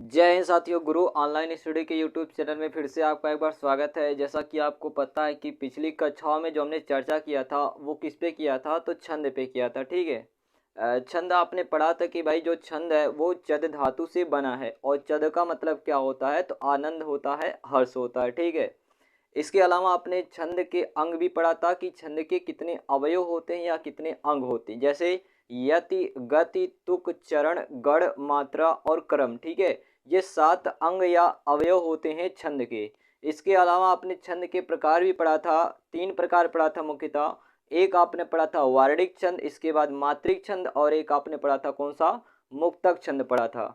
जय हिंद साथियों, गुरु online study के यूट्यूब चैनल में फिर से आपका एक बार स्वागत है। जैसा कि आपको पता है कि पिछली कक्षाओं में जो हमने चर्चा किया था वो किस पे किया था, तो छंद पे किया था। ठीक है। छंद आपने पढ़ा था कि भाई जो छंद है वो चद धातु से बना है, और चद का मतलब क्या होता है, तो आनंद होता है, हर्ष होता है। ठीक है। इसके अलावा आपने छंद के अंग भी पढ़ा था कि छंद के कितने अवयव होते हैं या कितने अंग होते हैं, जैसे यति, गति, तुक, चरण, गढ़, मात्रा और क्रम। ठीक है। ये 7 अंग या अवयव होते हैं छंद के। इसके अलावा आपने छंद के प्रकार भी पढ़ा था, 3 प्रकार पढ़ा था मुख्यतः। एक आपने पढ़ा था वार्णिक छंद, इसके बाद मात्रिक छंद, और एक आपने पढ़ा था कौन सा, मुक्तक छंद पढ़ा था।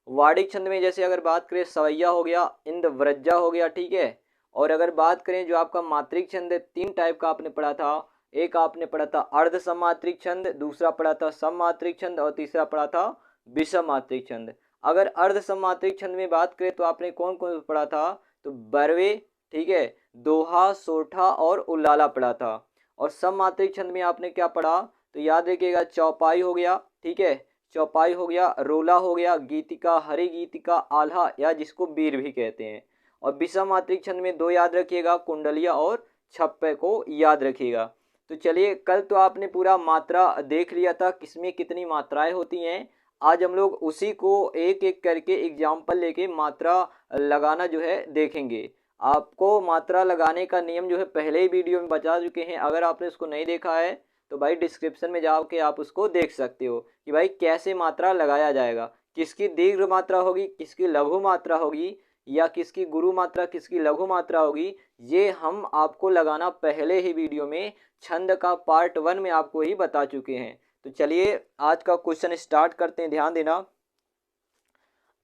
वार्णिक छंद में जैसे अगर बात करें सवैया हो गया, इंद व्रजा हो गया। ठीक है। और अगर बात करें जो आपका मात्रिक छंद है, 3 टाइप का आपने पढ़ा था। एक आपने पढ़ा था अर्ध समात्रिक छंद, दूसरा पढ़ा था सममात्रिक छंद, और तीसरा पढ़ा था विषम मात्रिक छंद। अगर अर्ध सममात्रिक छंद में बात करें तो आपने कौन कौन पढ़ा था, तो बरवे, ठीक है, दोहा, सोठा और उल्लाला पढ़ा था। और सममात्रिक छंद में आपने क्या पढ़ा, तो याद रखिएगा, चौपाई हो गया। ठीक है। चौपाई हो गया, रोला हो गया, गीतिका, हरि गीतिका, आल्हा या जिसको बीर भी कहते हैं। और विषम मात्रिक छंद में 2 याद रखिएगा, कुंडलिया और छप्पे को याद रखिएगा। तो चलिए, कल तो आपने पूरा मात्रा देख लिया था, किसमें कितनी मात्राएं होती हैं। आज हम लोग उसी को एक एक करके एग्जाम्पल लेके मात्रा लगाना जो है देखेंगे। आपको मात्रा लगाने का नियम जो है पहले ही वीडियो में बता चुके हैं। अगर आपने उसको नहीं देखा है तो भाई डिस्क्रिप्शन में जाके आप उसको देख सकते हो कि भाई कैसे मात्रा लगाया जाएगा, किसकी दीर्घ मात्रा होगी, किसकी लघु मात्रा होगी, या किसकी गुरु मात्रा, किसकी लघु मात्रा होगी। ये हम आपको लगाना पहले ही वीडियो में छंद का पार्ट 1 में आपको ही बता चुके हैं। तो चलिए आज का क्वेश्चन स्टार्ट करते हैं, ध्यान देना।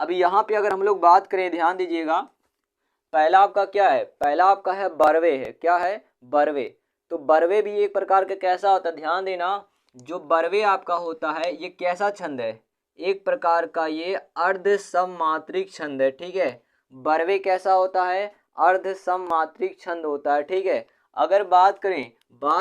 अभी यहाँ पे अगर हम लोग बात करें, ध्यान दीजिएगा, पहला आपका क्या है, पहला आपका है बरवे है। क्या है, बरवे। तो बरवे भी एक प्रकार का कैसा होता है, ध्यान देना। जो बरवे आपका होता है ये कैसा छंद है, एक प्रकार का ये अर्ध सममात्रिक छंद है। ठीक है। बरवे कैसा होता है, अर्ध सममात्रिक छंद होता है। ठीक है। अगर बात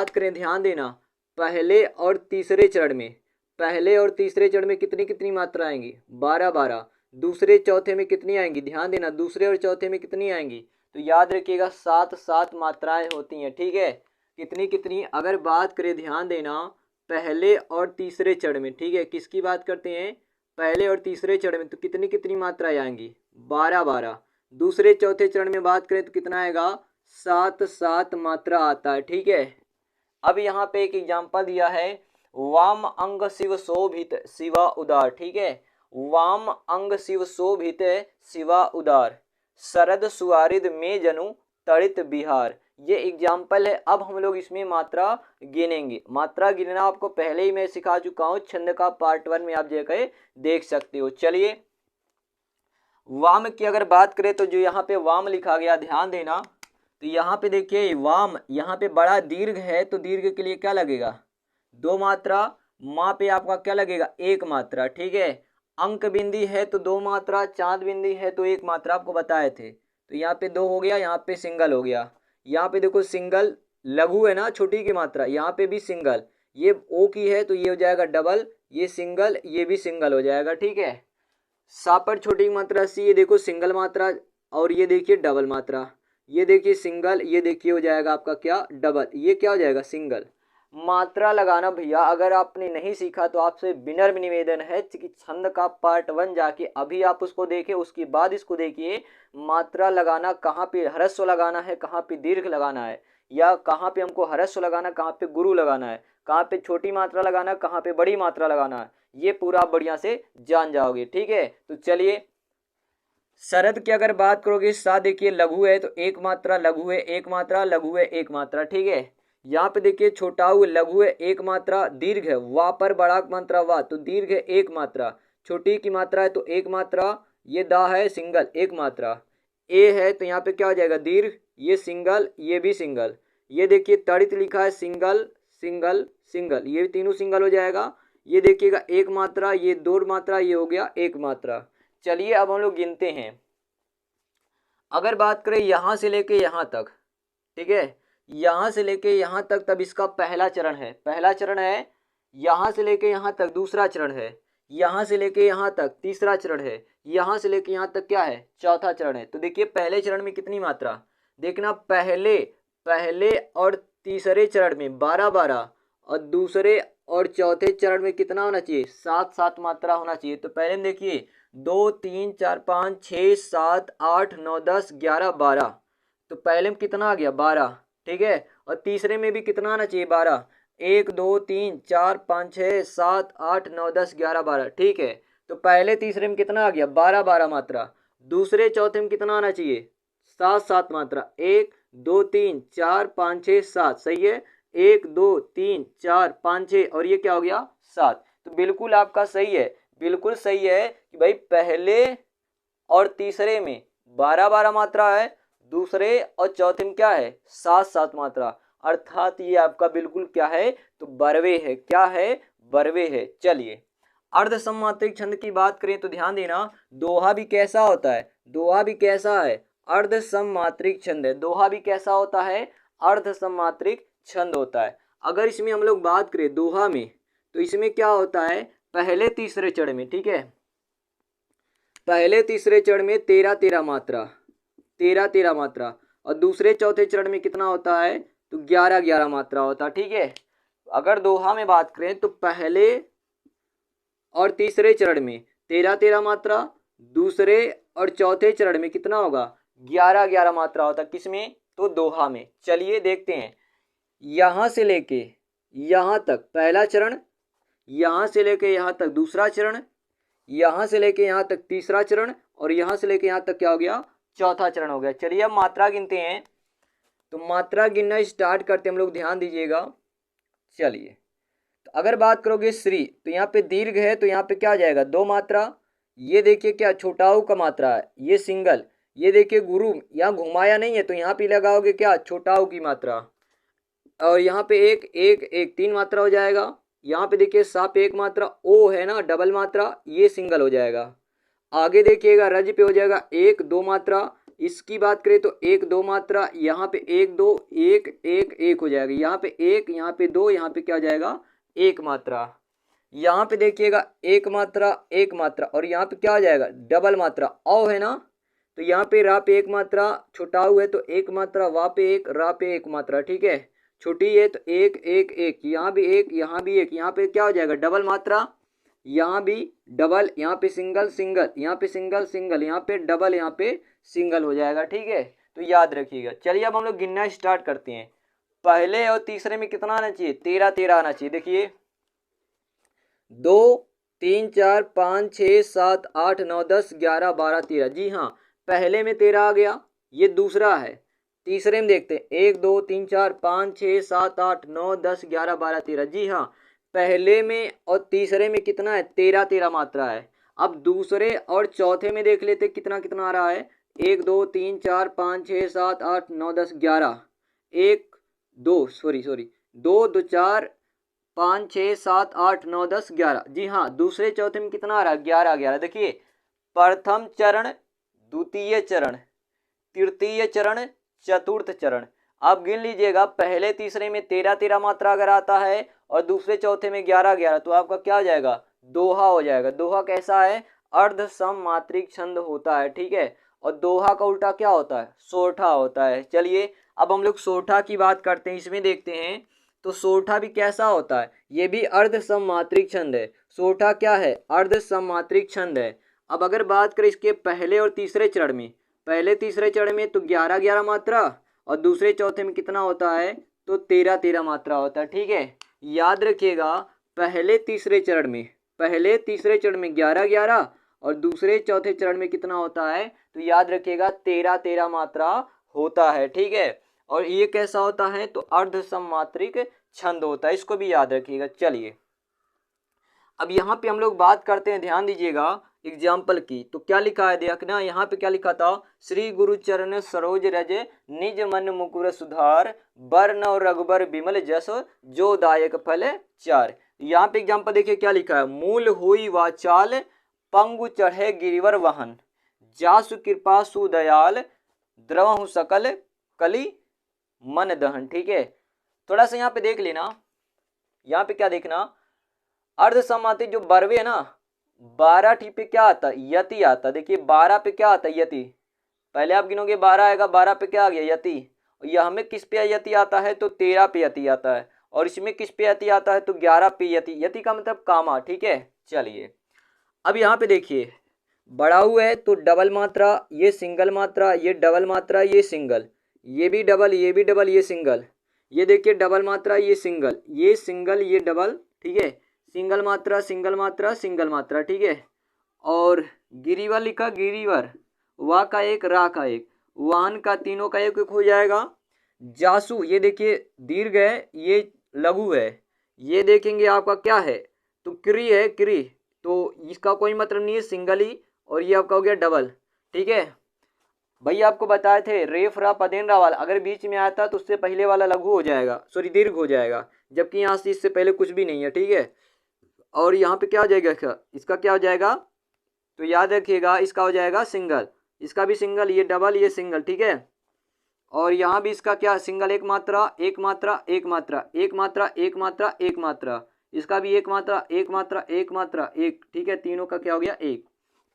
करें ध्यान देना, पहले और तीसरे चरण में, पहले और तीसरे चरण में कितनी कितनी मात्रा आएंगी, 12-12। दूसरे चौथे में कितनी आएंगी, ध्यान देना, दूसरे और चौथे में कितनी आएंगी, तो याद रखिएगा 7-7 मात्राएं होती हैं। ठीक है। कितनी कितनी, अगर बात करें ध्यान देना, पहले और तीसरे चरण में, ठीक है, किसकी बात करते हैं, पहले और तीसरे चरण में, तो कितनी कितनी मात्राएं आएंगी, 12-12। दूसरे चौथे चरण में बात करें तो कितना आएगा, 7-7 मात्रा आता है। ठीक है। अब यहाँ पे एक एग्जाम्पल दिया है, वाम अंग शिव शोभित शिवा उदार। ठीक है। वाम अंग शिव शोभित शिवा उदार, शरद सुआरिद में जनु तड़ित बिहार। ये एग्जाम्पल है। अब हम लोग इसमें मात्रा गिनेंगे। मात्रा गिनना आपको पहले ही मैं सिखा चुका हूँ, छंद का पार्ट 1 में आप जगह देख सकते हो। चलिए, वाम की अगर बात करें तो जो यहाँ पे वाम लिखा गया, ध्यान देना, तो यहाँ पे देखिए वाम, यहाँ पे बड़ा दीर्घ है तो दीर्घ के लिए क्या लगेगा, 2 मात्रा। माँ पे आपका क्या लगेगा, 1 मात्रा। ठीक है। अंक बिंदी है तो 2 मात्रा, चांद बिंदी है तो 1 मात्रा, आपको बताए थे। तो यहाँ पे 2 हो गया, यहाँ पे सिंगल हो गया। यहाँ पे देखो सिंगल, लघु है ना, छोटी की मात्रा, यहाँ पे भी सिंगल। ये ओ की है तो ये हो जाएगा डबल, ये सिंगल, ये भी सिंगल हो जाएगा। ठीक है। सा पर छोटी की मात्रा सी, ये देखो सिंगल मात्रा, और ये देखिए डबल मात्रा, ये देखिए सिंगल, ये देखिए हो जाएगा आपका क्या, डबल, ये क्या हो जाएगा, सिंगल। मात्रा लगाना भैया अगर आपने नहीं सीखा तो आपसे विनम्र निवेदन है कि छंद का पार्ट 1 जाके अभी आप उसको देखें, उसके बाद इसको देखिए। मात्रा लगाना, कहाँ पे ह्रस्व लगाना है, कहाँ पे दीर्घ लगाना है, या कहाँ पे हमको ह्रस्व लगाना, कहाँ पे गुरु लगाना है, कहाँ पे छोटी मात्रा लगाना, कहाँ पे बड़ी मात्रा लगाना है, ये पूरा आप बढ़िया से जान जाओगे। ठीक है। तो चलिए, शरद की अगर बात करोगे, सा देखिए लघु है तो 1 मात्रा, लघु है 1 मात्रा, लघु है 1 मात्रा। ठीक है। यहाँ पे देखिए छोटा हुआ लघु है 1 मात्रा, दीर्घ है, वा पर बड़ा मात्रा वा तो दीर्घ है 1 मात्रा, छोटी की मात्रा है तो 1 मात्रा, ये दा है सिंगल 1 मात्रा, ए है तो यहाँ पे क्या हो जाएगा, दीर्घ, ये सिंगल, ये भी सिंगल। ये देखिए तड़ित लिखा है, सिंगल सिंगल सिंगल, ये तीनों सिंगल हो जाएगा। ये देखिएगा 1 मात्रा, ये 2 मात्रा, ये हो गया 1 मात्रा। चलिए अब हम लोग गिनते हैं। अगर बात करें यहाँ से लेके यहाँ तक, ठीक है, यहाँ से लेके यहाँ तक, तब इसका पहला चरण है, पहला चरण है। यहाँ से लेके यहाँ तक दूसरा चरण है। यहाँ से लेके यहाँ तक तीसरा चरण है, यहाँ से लेके यहाँ तक क्या है, चौथा चरण है। तो देखिए पहले चरण में कितनी मात्रा, देखना पहले पहले और तीसरे चरण में 12-12 और दूसरे और चौथे चरण में कितना होना चाहिए, 7-7 मात्रा होना चाहिए। तो पहले में देखिए 2 3 4 5 6 7 8 9 10 11 12, तो पहले में कितना आ गया 12, ठीक है। और तीसरे में भी कितना आना चाहिए 12, 1 2 3 4 5 6 7 8 9 10 11 12, ठीक है। तो पहले तीसरे में कितना आ गया 12-12 मात्रा, दूसरे चौथे में कितना आना चाहिए 7-7 मात्रा, 1 2 3 4 5 6 7, सही है, 1 2 3 4 5 6 और ये क्या हो गया 7। तो बिल्कुल आपका सही है, बिल्कुल सही है कि भाई पहले और तीसरे में 12-12 मात्रा है, दूसरे और चौथे में क्या है 7-7 मात्रा, अर्थात ये आपका बिल्कुल क्या है, तो बरवे है, क्या है, बरवे है। चलिए अर्ध सममात्रिक छंद की बात करें तो ध्यान देना, दोहा भी कैसा होता है, दोहा भी कैसा है, अर्ध सममात्रिक छंद है। दोहा भी कैसा होता है, अर्ध सममात्रिक छंद होता है। अगर इसमें हम लोग बात करें दोहा में, तो इसमें क्या होता है, पहले तीसरे चरण में, ठीक है, पहले तीसरे चरण में 13-13 मात्रा, 13-13 मात्रा, और दूसरे चौथे चरण में कितना होता है, तो 11-11 मात्रा होता है, ठीक है। अगर दोहा में बात करें तो पहले और तीसरे चरण में 13-13 मात्रा, दूसरे और चौथे चरण में कितना होगा 11-11 मात्रा होता, किसमें, तो दोहा में। चलिए देखते हैं, यहाँ से लेके यहाँ तक पहला चरण, यहाँ से लेके यहाँ तक दूसरा चरण, यहाँ से लेके यहाँ तक तीसरा चरण, और यहाँ से लेके यहाँ तक क्या हो गया, चौथा चरण हो गया। चलिए अब मात्रा गिनते हैं, तो मात्रा गिनना स्टार्ट करते हम लोग, ध्यान दीजिएगा। चलिए तो अगर बात करोगे श्री, तो यहाँ पे दीर्घ है तो यहाँ पे क्या आ जाएगा 2 मात्रा, ये देखिए क्या छोटाऊ का मात्रा है, ये सिंगल, ये देखिए गुरु यहाँ घुमाया नहीं है तो यहाँ पे लगाओगे क्या छोटाऊ की मात्रा, और यहाँ पे एक एक एक 3 मात्रा हो जाएगा। यहाँ पे देखिए साप 1 मात्रा, ओ है ना डबल मात्रा, ये सिंगल हो जाएगा। आगे देखिएगा रज पे हो जाएगा 1-2 मात्रा, इसकी बात करें तो 1-2 मात्रा, यहाँ पे 1-2 1-1-1 हो जाएगा, यहाँ पे 1 यहाँ पे 2, यहाँ पे क्या हो जाएगा 1 मात्रा। यहाँ पे देखिएगा 1 मात्रा 1 मात्रा, और यहाँ पे क्या हो जाएगा डबल मात्रा, औ है ना, तो यहाँ पे रा पे 1 मात्रा, छोटाऊ है तो 1 मात्रा, वा पे 1, रा पे 1 मात्रा, ठीक है। छोटी है तो 1-1-1, यहाँ भी 1 यहाँ भी 1, यहाँ पे क्या हो जाएगा डबल मात्रा, यहाँ भी डबल, यहाँ पे सिंगल सिंगल, यहाँ पे सिंगल सिंगल, यहाँ पे डबल, यहाँ पे सिंगल हो जाएगा, ठीक है। तो याद रखिएगा। चलिए अब हम लोग गिनना स्टार्ट करते हैं। पहले और तीसरे में कितना आना चाहिए 13-13 आना चाहिए। देखिए 2 3 4 5 6 7 8 9 10 11 12 13, जी हाँ पहले में 13 आ गया, ये दूसरा है। तीसरे में देखते हैं 1 2 3 4 5 6 7 8 9 10 11 12 13, जी हाँ पहले में और तीसरे में कितना है 13-13 मात्रा है। अब दूसरे और चौथे में देख लेते कितना कितना आ रहा है, 1 2 3 4 5 6 7 8 9 10 11, 1 2 सॉरी 2 2 4 5 6 7 8 9 10 11, जी हाँ दूसरे चौथे में कितना आ रहा है 11-11। देखिए प्रथम चरण, द्वितीय चरण, तृतीय चरण, चतुर्थ चरण। आप गिन लीजिएगा, पहले तीसरे में 13-13 मात्रा अगर आता है और दूसरे चौथे में 11-11, तो आपका क्या हो जाएगा दोहा हो जाएगा। दोहा कैसा है, अर्ध सममात्रिक छंद होता है, ठीक है। और दोहा का उल्टा क्या होता है, सोठा होता है। चलिए अब हम लोग सोठा की बात करते हैं, इसमें देखते हैं तो सोठा भी कैसा होता है, ये भी अर्ध सममात्रिक छंद है। सोठा क्या है, अर्ध सममात्रिक छंद है। अब अगर बात करें इसके पहले और तीसरे चरण में, पहले तीसरे चरण में तो 11-11 मात्रा, और दूसरे चौथे में कितना होता है तो 13-13 मात्रा होता है, ठीक है। याद रखिएगा पहले तीसरे चरण में, पहले तीसरे चरण में 11-11 और दूसरे चौथे चरण में कितना होता है, तो याद रखिएगा 13-13 मात्रा होता है, ठीक है। और ये कैसा होता है, तो अर्ध सममात्रिक छंद होता है, इसको भी याद रखिएगा। चलिए अब यहाँ पे हम लोग बात करते हैं, ध्यान दीजिएगा एग्जाम्पल की। तो क्या लिखा है देखना, यहाँ पे क्या लिखा था, श्री गुरु चरण सरोज रज निज मन मुकुर सुधार, बरन और रघुबर विमल जस जो दायक फल चार। यहाँ पे एग्जाम्पल देखिए क्या लिखा है, मूल हुई वाचाल पंगु चढ़े गिरिवर वाहन, जासु कृपा सुदयाल द्रवहु सकल कली मन दहन, ठीक है। थोड़ा सा यहाँ पे देख लेना, यहाँ पे क्या देखना, अर्ध सममात्रिक जो बरवे है ना, 12 टी पे क्या आता है, यति आता है। देखिए 12 पे क्या आता है, यति। पहले आप गिनोगे 12 आएगा, 12 पे क्या आ गया, यति। यह हमें किस पे यति आता है, तो 13 पे यति आता है। और इसमें किस पे यति आता है, तो 11 पे यति। यति का मतलब कामा, ठीक है। चलिए अब यहाँ पे देखिए, बड़ा हुआ है तो डबल मात्रा, ये सिंगल मात्रा, ये डबल मात्रा, ये सिंगल, ये भी डबल, ये भी डबल, ये सिंगल। ये देखिए डबल मात्रा, ये सिंगल, ये सिंगल, ये डबल, ठीक है। सिंगल मात्रा, सिंगल मात्रा, सिंगल मात्रा, ठीक है। और गिरीवर लिखा, गिरीवर, वा का एक, रा का एक, वाहन का, तीनों का एक एक हो जाएगा। जासू, ये देखिए दीर्घ है, ये लघु है। ये देखेंगे आपका क्या है, तो क्री है, क्री, तो इसका कोई मतलब नहीं है, सिंगल ही। और ये आपका हो गया डबल, ठीक है। भैया आपको बताए थे रेफ रा पदेन रा वाला अगर बीच में आता तो उससे पहले वाला लघु हो जाएगा, सॉरी दीर्घ हो जाएगा, जबकि यहाँ से इससे पहले कुछ भी नहीं है, ठीक है। और यहाँ पे क्या हो जाएगा, इसका क्या हो जाएगा, तो याद रखिएगा इसका हो जाएगा सिंगल, इसका भी सिंगल, ये डबल, ये सिंगल, ठीक है। और यहाँ भी इसका क्या, सिंगल, एक मात्रा, एक मात्रा, एक मात्रा, एक मात्रा, एक मात्रा, एक मात्रा, इसका भी एक मात्रा, एक मात्रा, एक मात्रा, एक, ठीक है। तीनों का क्या हो गया, एक।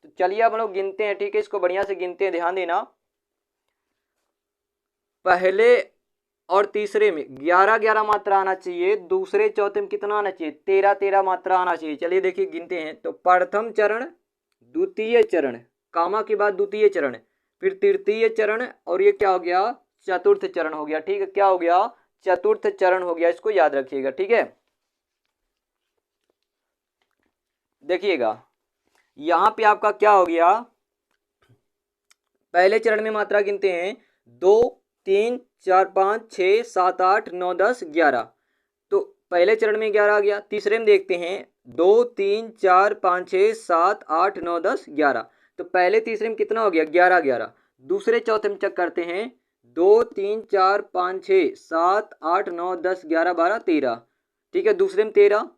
तो चलिए अब हम लोग गिनते हैं, ठीक है। इसको बढ़िया से गिनते हैं, ध्यान देना। पहले और तीसरे में 11 11 मात्रा आना चाहिए, दूसरे चौथे में कितना आना चाहिए, 13 13 मात्रा आना चाहिए। चलिए देखिए गिनते हैं, तो प्रथम चरण, द्वितीय चरण, कामा के बाद द्वितीय चरण, फिर तृतीय चरण, और ये क्या हो गया, चतुर्थ चरण हो गया, ठीक है। क्या हो गया, चतुर्थ चरण हो गया, इसको याद रखिएगा, ठीक है। देखिएगा यहाँ पे आपका क्या हो गया, पहले चरण में मात्रा गिनते हैं, 2 3 4 5 6 7 8 9 10 11। तो पहले चरण में 11 आ गया। तीसरे में देखते हैं, 2 3 4 5 6 7 8 9 10 11। तो पहले तीसरे में कितना हो गया, 11 11। दूसरे चौथे में चेक करते हैं, 2 3 4 5 6 7 8 9 10 11 12 13, ठीक है। दूसरे में 13।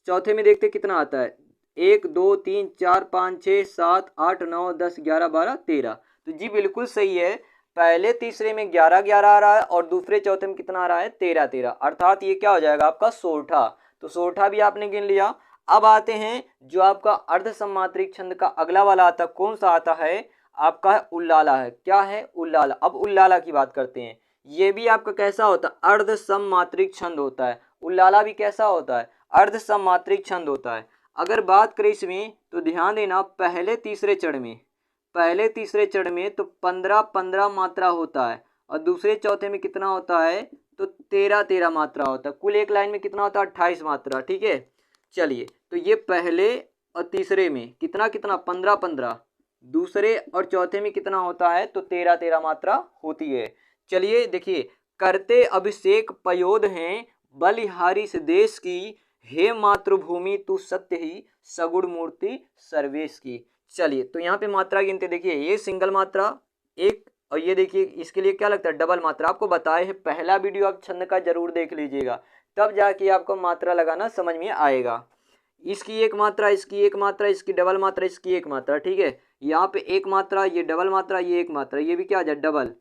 चौथे में देखते कितना आता है, 1 2 3 4 5 6 7 8 9 10 11 12 13। तो जी बिल्कुल सही है, पहले तीसरे में 11 11 आ रहा है और दूसरे चौथे में कितना आ रहा है, 13 13, अर्थात ये क्या हो जाएगा आपका सोरठा। तो सोरठा भी आपने गिन लिया। अब आते हैं जो आपका अर्ध सम्मात्रिक छंद का अगला वाला आता, कौन सा आता है आपका, है उल्लाला है। क्या है, उल्लाला। अब उल्लाला की बात करते हैं। ये भी आपका कैसा होता है, अर्ध सम्मात्रिक छंद होता है। उल्लाला भी कैसा होता है, अर्ध सम्मात्रिक छंद होता है। अगर बात करें इसमें तो ध्यान देना, पहले तीसरे चरण में, पहले तीसरे चरण में तो 15 15 मात्रा होता है, और दूसरे चौथे में कितना होता है, तो 13 13 मात्रा होता है। कुल एक लाइन में कितना होता है, 28 मात्रा, ठीक है। चलिए तो ये पहले और तीसरे में कितना कितना, 15 15, दूसरे और चौथे में कितना होता है, तो 13 13 मात्रा होती है। चलिए देखिए, करते अभिषेक पयोध हैं बलिहारी से देश की, हे मातृभूमि तू सत्य ही, सगुण मूर्ति सर्वेश की। चलिए तो यहाँ पे मात्रा गिनते, देखिए ये सिंगल मात्रा एक, और ये देखिए इसके लिए क्या लगता है, डबल मात्रा। आपको बताए हैं, पहला वीडियो आप छंद का जरूर देख लीजिएगा, तब जाके आपको मात्रा लगाना समझ में आएगा। इसकी एक मात्रा, इसकी एक मात्रा, इसकी डबल मात्रा, इसकी एक मात्रा, ठीक है। यहाँ पे एक मात्रा, ये डबल मात्रा, ये एक मात्रा, ये भी क्या हो जाए डबल,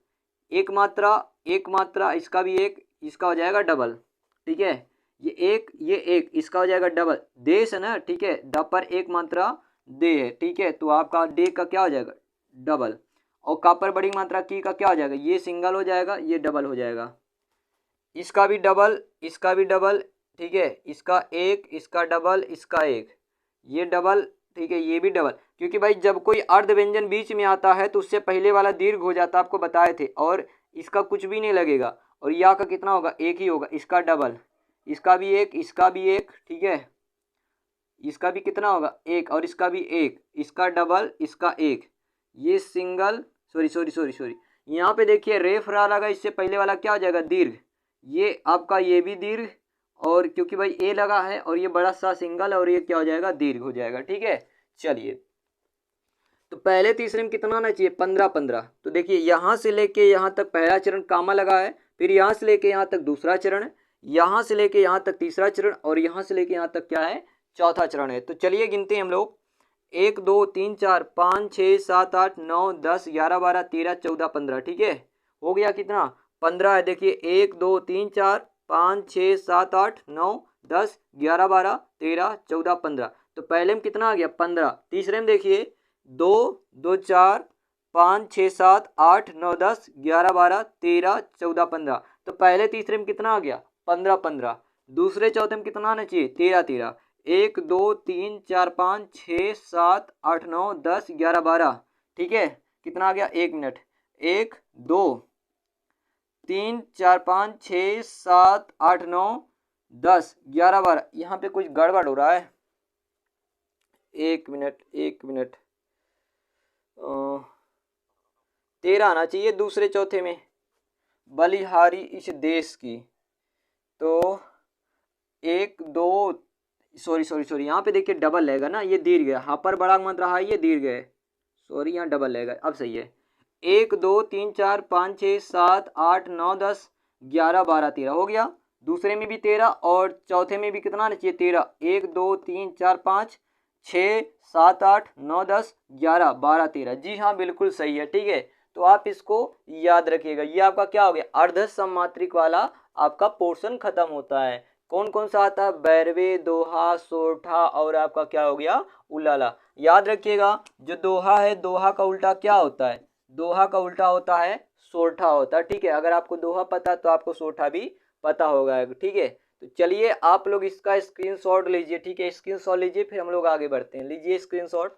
एक मात्रा, एक मात्रा, इसका भी एक, इसका हो जाएगा डबल, ठीक है। ये एक, ये एक, इसका हो जाएगा डबल, देश है ना, ठीक है। ड पर एक मात्रा दे है, ठीक है। तो आपका डे का क्या हो जाएगा, डबल। और का पर बड़ी मात्रा की का क्या हो जाएगा, ये सिंगल हो जाएगा, ये डबल हो जाएगा। इसका भी डबल, इसका भी डबल, ठीक है। इसका एक, इसका डबल, इसका एक, ये डबल, ठीक है। ये भी डबल, क्योंकि भाई जब कोई अर्ध व्यंजन बीच में आता है तो उससे पहले वाला दीर्घ हो जाता है, आपको बताए थे। और इसका कुछ भी नहीं लगेगा, और या का कितना होगा, एक ही होगा। इसका डबल, इसका भी एक, इसका भी एक, ठीक है। इसका भी कितना होगा, एक, और इसका भी एक, इसका डबल, इसका एक, ये single, sorry sorry sorry sorry, यहाँ पे देखिए रेफ रा लगा, इससे पहले वाला क्या हो जाएगा, दीर्घ। ये आपका ये भी दीर्घ, और क्योंकि भाई ए लगा है, और ये बड़ा सा सिंगल, और ये क्या हो जाएगा, दीर्घ हो जाएगा, ठीक है। चलिए तो पहले तीसरे में कितना आना चाहिए, 15 15। तो देखिए यहाँ से लेके यहाँ तक पहला चरण कामा लगा है, फिर यहाँ से लेके यहाँ तक दूसरा चरण, यहाँ से लेके यहाँ तक तीसरा चरण, और यहाँ से लेके यहाँ तक क्या है, चौथा चरण है। तो चलिए गिनते हैं हम लोग, 1 2 3 4 5 6 7 8 9 10 11 12 13 14 15, ठीक है। हो गया कितना, 15 है। देखिए 1 2 3 4 5 6 7 8 9 10 11 12 13 14 15। तो पहले में कितना आ गया 15। तीसरे में देखिए 2 2 4 5 6 7 8 9 10 11 12 13 14 15। तो पहले तीसरे में कितना आ गया 15 15। दूसरे चौथे में कितना आना चाहिए 13 13। 1 2 3 4 5 6 7 8 9 10 11 12। ठीक है, कितना आ गया 1 मिनट। 1 2 3 4 5 6 7 8 9 10 11 12। यहाँ पे कुछ गड़बड़ हो रहा है। 1 मिनट 1 मिनट। 13 आना चाहिए दूसरे चौथे में, बलिहारी इस देश की। तो 1 2 सॉरी यहाँ पे देखिए डबल लगेगा ना, ये दीर्घ है। यहाँ पर बड़ा मत रहा है, ये दीर्घ है। सॉरी यहाँ डबल लगेगा, अब सही है। 1 2 3 4 5 6 7 8 9 10 11 12 13 हो गया। दूसरे में भी 13 और चौथे में भी कितना आना चाहिए 13। 1 2 3 4 5 6 7 8 9 10 11 12 13। जी हाँ, बिल्कुल सही है। ठीक है, तो आप इसको याद रखिएगा। ये आपका क्या हो गया, अर्ध सममात्रिक वाला आपका पोर्शन खत्म होता है। कौन कौन सा आता है, बैरवे, दोहा, सोरठा और आपका क्या हो गया उलाला। याद रखिएगा, जो दोहा है, दोहा का उल्टा क्या होता है, दोहा का उल्टा होता है सोरठा होता है। ठीक है, अगर आपको दोहा पता तो आपको सोरठा भी पता होगा। ठीक है, तो चलिए आप लोग इसका स्क्रीनशॉट लीजिए। ठीक है, स्क्रीनशॉट लीजिए, फिर हम लोग आगे बढ़ते हैं। लीजिए स्क्रीनशॉट।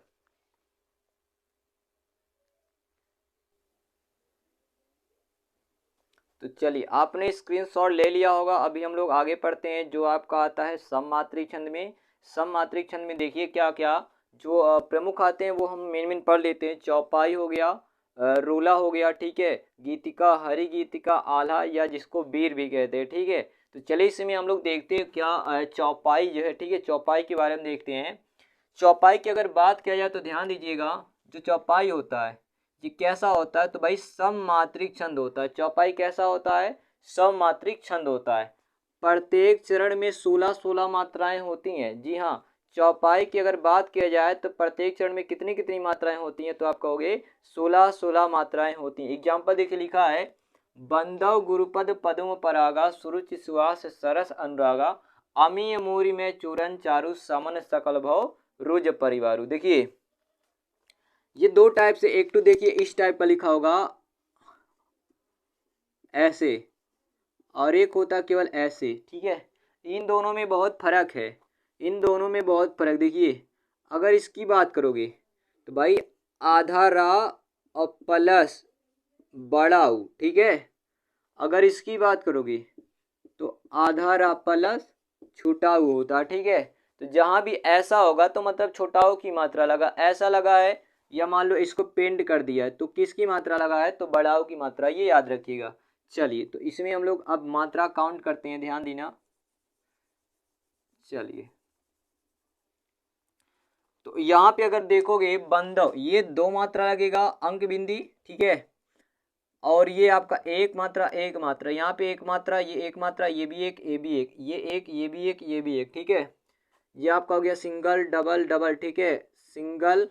तो चलिए आपने स्क्रीनशॉट ले लिया होगा। अभी हम लोग आगे पढ़ते हैं। जो आपका आता है सममात्रिक छंद में, सममात्रिक छंद में देखिए क्या क्या जो प्रमुख आते हैं वो हम मेन पढ़ लेते हैं। चौपाई हो गया, रोला हो गया, ठीक है, गीतिका, हरि गीतिका, आल्हा या जिसको बीर भी कहते हैं। ठीक है, तो चलिए इसमें हम लोग देखते हैं क्या चौपाई जो है। ठीक है, चौपाई के बारे में देखते हैं। चौपाई की अगर बात किया जाए तो ध्यान दीजिएगा, जो चौपाई होता है ये कैसा होता है, तो भाई सममात्रिक छंद होता है। चौपाई कैसा होता है, सममात्रिक छंद होता है। प्रत्येक चरण में 16 मात्राएं होती हैं। जी हाँ, चौपाई की अगर बात किया जाए तो प्रत्येक चरण में कितनी कितनी मात्राएं होती हैं, तो आप कहोगे 16 मात्राएं होती हैं। एग्जाम्पल देखिए लिखा है, बंधव गुरुपद पद्म परागा, सुरुचि सुहास सरस अनुरागा, अमीय मूरी में चूरन चारु, समन सकल भव रुज परिवारु। देखिए ये दो टाइप से, एक तो देखिए इस टाइप का लिखा होगा ऐसे, और एक होता केवल ऐसे। ठीक है, इन दोनों में बहुत फर्क है, इन दोनों में बहुत फर्क। देखिए अगर इसकी बात करोगे तो भाई आधा रा और प्लस बड़ा ऊ। ठीक है, अगर इसकी बात करोगे तो आधा रा प्लस छोटा ऊ होता है। ठीक है, तो जहां भी ऐसा होगा तो मतलब छोटा ऊ की मात्रा लगा, ऐसा लगा है या मान लो इसको पेंट कर दिया है तो किसकी मात्रा लगा है, तो बड़ा ऊ की मात्रा, ये याद रखिएगा। चलिए तो इसमें हम लोग अब मात्रा काउंट करते हैं, ध्यान देना। चलिए तो यहाँ पे अगर देखोगे बंधव, ये 2 मात्रा लगेगा अंक बिंदी। ठीक है, और ये आपका एक मात्रा एक मात्रा, यहाँ पे एक मात्रा, ये एक मात्रा, ये भी एक, ये भी एक, ये एक, ये भी एक, ये भी एक। ठीक है, ये आपका हो गया सिंगल डबल डबल। ठीक है, single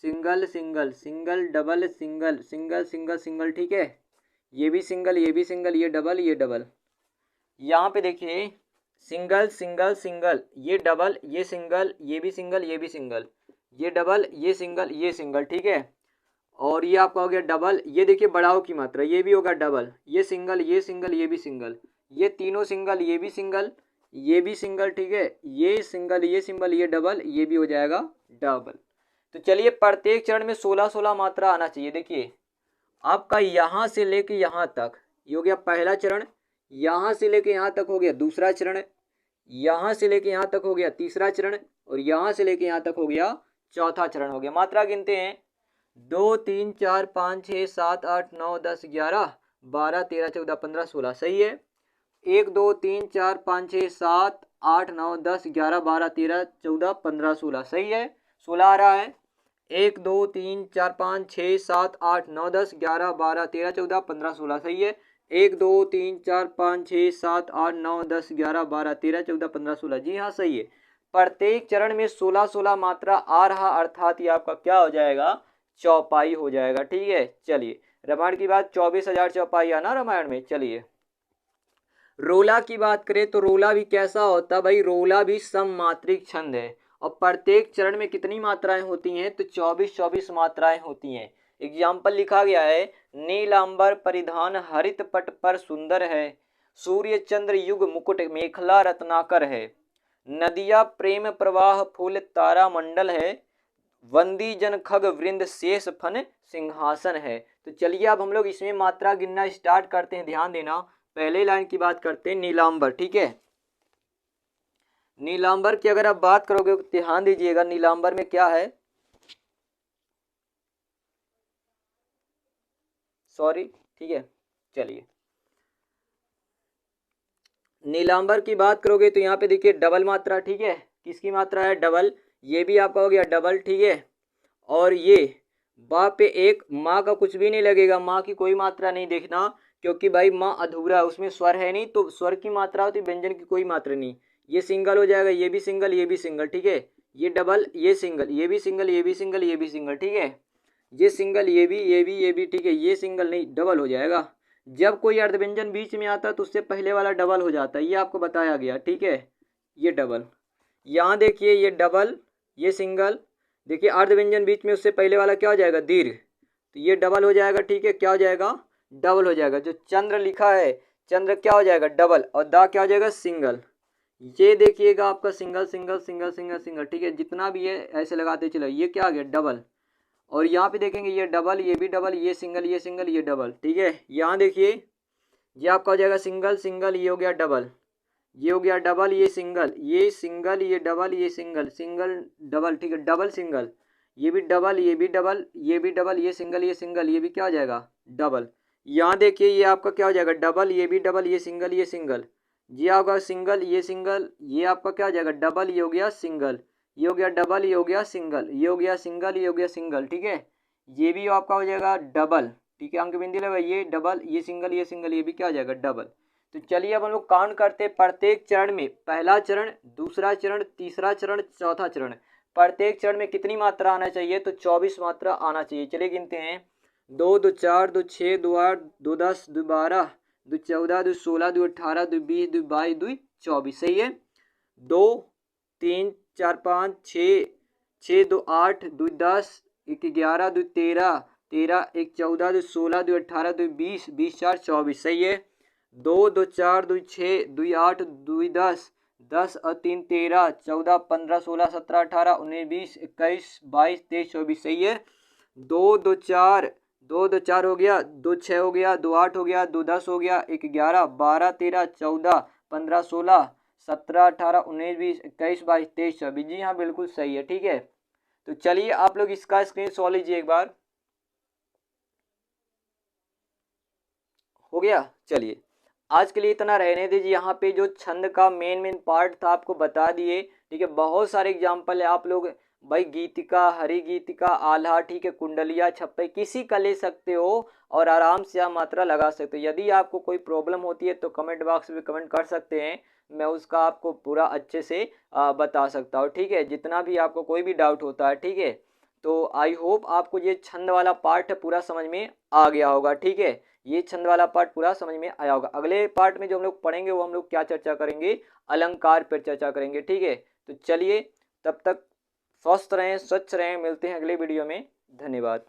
single single single double single single single single. ठीक है, ये भी सिंगल, ये भी सिंगल, ये डबल, ये डबल। यहाँ पे देखिए सिंगल सिंगल सिंगल, ये डबल, ये सिंगल, ये भी सिंगल, ये भी सिंगल, ये डबल, ये सिंगल, ये सिंगल। ठीक है, और ये आपका हो गया डबल। ये देखिए बढ़ाओ की मात्रा, ये भी होगा डबल, ये सिंगल, ये सिंगल, ये भी सिंगल, ये तीनों सिंगल, ये भी सिंगल, ये भी सिंगल। ठीक है, ये सिंगल, ये सिंगल, ये डबल, ये भी हो जाएगा डबल। तो चलिए प्रत्येक चरण में 16 मात्रा आना चाहिए। देखिए आपका यहाँ से लेके यहाँ तक ये हो गया पहला चरण, यहाँ से लेके यहाँ तक हो गया दूसरा चरण, यहाँ से लेके यहाँ तक हो गया तीसरा चरण, और यहाँ से लेके यहाँ तक हो गया चौथा चरण हो गया। मात्रा गिनते हैं, 2 3 4 5 6 7 8 9 10 11 12 13 14 15 16। सही है। 1 2 3 4 5 6 7 8 9 10 11 12 13 14 15 16। सही है, 16 आ रहा है। 1 2 3 4 5 6 7 8 9 10 11 12 13 14 15 16। सही है। 1 2 3 4 5 6 7 8 9 10 11 12 13 14 15 16। जी हाँ सही है। प्रत्येक चरण में 16 मात्रा आ रहा, अर्थात ये आपका क्या हो जाएगा, चौपाई हो जाएगा। ठीक है, चलिए रामायण की बात, 24,000 चौपाई आना रामायण में। चलिए रोला की बात करें तो रोला भी कैसा होता है भाई, रोला भी सममात्रिक छंद है। और प्रत्येक चरण में कितनी मात्राएं होती हैं, तो 24-24 मात्राएं होती हैं। एग्जाम्पल लिखा गया है, नीलांबर परिधान हरित पट पर सुंदर है, सूर्य चंद्र युग मुकुट मेखला रत्नाकर है, नदिया प्रेम प्रवाह फूल तारा मंडल है, वंदी जन खग वृंद शेष फन सिंहासन है। तो चलिए अब हम लोग इसमें मात्रा गिनना स्टार्ट करते हैं। ध्यान देना, पहले लाइन की बात करते हैं, नीलांबर। ठीक है, नीलांबर की अगर आप बात करोगे, ध्यान दीजिएगा नीलांबर में क्या है, सॉरी, ठीक है, चलिए नीलांबर की बात करोगे तो यहाँ पे देखिए डबल मात्रा। ठीक है, किसकी मात्रा है, डबल, ये भी आपका हो गया डबल। ठीक है, और ये बा पे एक, माँ का कुछ भी नहीं लगेगा, माँ की कोई मात्रा नहीं देखना, क्योंकि भाई माँ अधूरा है, उसमें स्वर है नहीं, तो स्वर की मात्रा होती, व्यंजन की कोई मात्रा नहीं। ये सिंगल हो जाएगा, ये भी सिंगल, ये भी सिंगल। ठीक है, ये डबल, ये सिंगल, ये भी सिंगल, ये भी सिंगल, ये भी सिंगल। ठीक है, ये सिंगल, ये भी, ये भी, ये भी। ठीक है, ये सिंगल नहीं, डबल हो जाएगा। जब कोई अर्धव्यंजन बीच में आता है तो उससे पहले वाला डबल हो जाता है, ये आपको बताया गया। ठीक है, ये डबल, यहाँ देखिए ये डबल, ये सिंगल, देखिए अर्धव्यंजन बीच में, उससे पहले वाला क्या हो जाएगा, दीर्घ, तो ये डबल हो जाएगा। ठीक है, क्या हो जाएगा, डबल हो जाएगा। जो चंद्र लिखा है, चंद्र क्या हो जाएगा, डबल, और दा क्या हो जाएगा, सिंगल। ये देखिएगा आपका single single single single single. ठीक है, जितना भी है ऐसे लगाते चलो, ये क्या आ गया, डबल। और यहाँ पे देखेंगे ये डबल, ये भी डबल, ये सिंगल, ये सिंगल, ये डबल। ठीक है, यहाँ देखिए ये आपका हो जाएगा सिंगल सिंगल, ये हो गया डबल, ये हो गया डबल, ये सिंगल, ये सिंगल, ये डबल, ये सिंगल, सिंगल डबल। ठीक है, डबल सिंगल, ये भी डबल, ये भी डबल, ये भी डबल, ये सिंगल, ये सिंगल, ये भी क्या हो जाएगा, डबल। यहाँ देखिए ये आपका क्या हो जाएगा, डबल, ये भी डबल, ये सिंगल, ये सिंगल, ये होगा सिंगल, ये सिंगल, ये आपका क्या हो जाएगा, डबल, ये हो गया सिंगल, ये हो गया डबल, ये हो गया सिंगल, ये हो गया सिंगल, ये हो गया सिंगल। ठीक है, ये भी आपका हो जाएगा डबल। ठीक है, अंक बिंदी लगा, ये डबल, ये सिंगल, ये सिंगल, ये भी क्या हो जाएगा, डबल। तो चलिए अब हम लोग काउंट करते हैं प्रत्येक चरण में, पहला चरण, दूसरा चरण, तीसरा चरण, चौथा चरण, प्रत्येक चरण में कितनी मात्रा आना चाहिए, तो 24 मात्रा आना चाहिए। चलिए गिनते हैं, 2 2 4 2 6 2 8 2 10 2 12 2 14 2 16 2 18 2 20 2 22 2 24। सही है, 2 3 4 5 6 6 2 8 2 10 1 11 2 13 13 1 14 2 16 2 18 2 20 20 4 24। सही है, 2 2 4 2 6 2 8 2 10 10 और 3 13 14 15 16 17 18 19 20 21 22 23 24। सही है, 2 2 4 2 2 4 हो गया, 2 6 हो गया, 2 8 हो गया, 2 10 हो गया, 1 11 12 13 14 15 16 17 18 19 20 21 22 23 24। जी हाँ, बिल्कुल सही है। ठीक है, तो चलिए आप लोग इसका स्क्रीनशॉट लीजिए एक बार। हो गया, चलिए आज के लिए इतना रहने दीजिए। यहाँ पे जो छंद का मेन पार्ट था आपको बता दिए। ठीक है, बहुत सारे एग्जाम्पल है, आप लोग भाई गीतिका, हरि गीतिका, आल्हा, ठीक है, कुंडलिया, छप्पे, किसी का ले सकते हो और आराम से आप मात्रा लगा सकते हो। यदि आपको कोई प्रॉब्लम होती है तो कमेंट बॉक्स में कमेंट कर सकते हैं, मैं उसका आपको पूरा अच्छे से बता सकता हूँ। ठीक है, जितना भी आपको कोई भी डाउट होता है। ठीक है, तो आई होप आपको ये छंद वाला पार्ट पूरा समझ में आ गया होगा। ठीक है, ये छंद वाला पार्ट पूरा समझ में आया होगा। अगले पार्ट में जो हम लोग पढ़ेंगे वो हम लोग क्या चर्चा करेंगे, अलंकार पर चर्चा करेंगे। ठीक है, तो चलिए तब तक स्वस्थ रहें, स्वच्छ रहें, मिलते हैं अगले वीडियो में। धन्यवाद।